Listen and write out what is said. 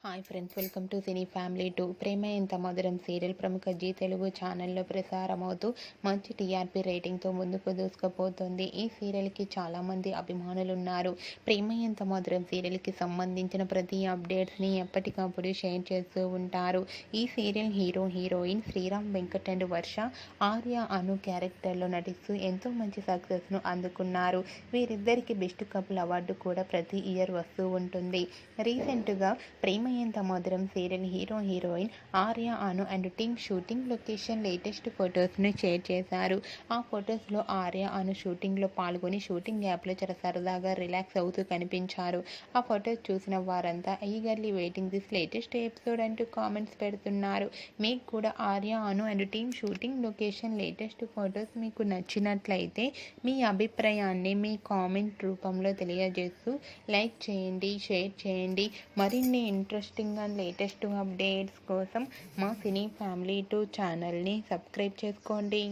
Hi friends, welcome to cine family 2. Prema Entha Madhuram serial ప్రముఖ G Telugu ఛానల్లో ప్రసారమవుతూ మంచి టీఆర్పీ రేటింగ్తో ముందుకు దూసుకుపోతుంది. ఈ సీరియల్కి చాలామంది అభిమానులు ఉన్నారు. ప్రేమ ఎంత మధురం సీరియల్కి సంబంధించిన ప్రతి అప్డేట్స్ని ఎప్పటికప్పుడు షేర్ చేస్తూ ఉంటారు. ఈ serial heroine Sriram Venkat and Varsha, Arya Anu క్యారెక్టర్లో నటిస్తూ ఎంతో మంచి సక్సెస్ను అందుకున్నారు. వీరిద్దరికి బెస్ట్ కపుల్ అవార్డు కూడా ప్రతి ఇయర్ వస్తూ ఉంటుంది. రీసెంట్గా Prema Entha Madhuram serial heroine Arya Anu and team shooting location latest ఫొటోస్ను షేర్ చేశారు. ఆ ఫొటోస్లో ఆర్య అను షూటింగ్లో పాల్గొని షూటింగ్ యాప్లో చాలా సరదాగా రిలాక్స్ అవుతూ కనిపించారు. ఆ ఫొటోస్ చూసిన వారంతా eagerly waiting this latest episode అంటూ కామెంట్స్ పెడుతున్నారు. మీకు కూడా Arya Anu and team shooting location latest photos మీకు నచ్చినట్లయితే మీ అభిప్రాయాన్ని మీ కామెంట్ రూపంలో తెలియజేస్తూ లైక్ చేయండి, షేర్ చేయండి. మరిన్ని ఇంట్రెస్టింగ్ అండ్ లేటెస్ట్ అప్డేట్స్ కోసం మా సినీ ఫ్యామిలీ 2 ఛానల్ని సబ్స్క్రైబ్ చేసుకోండి.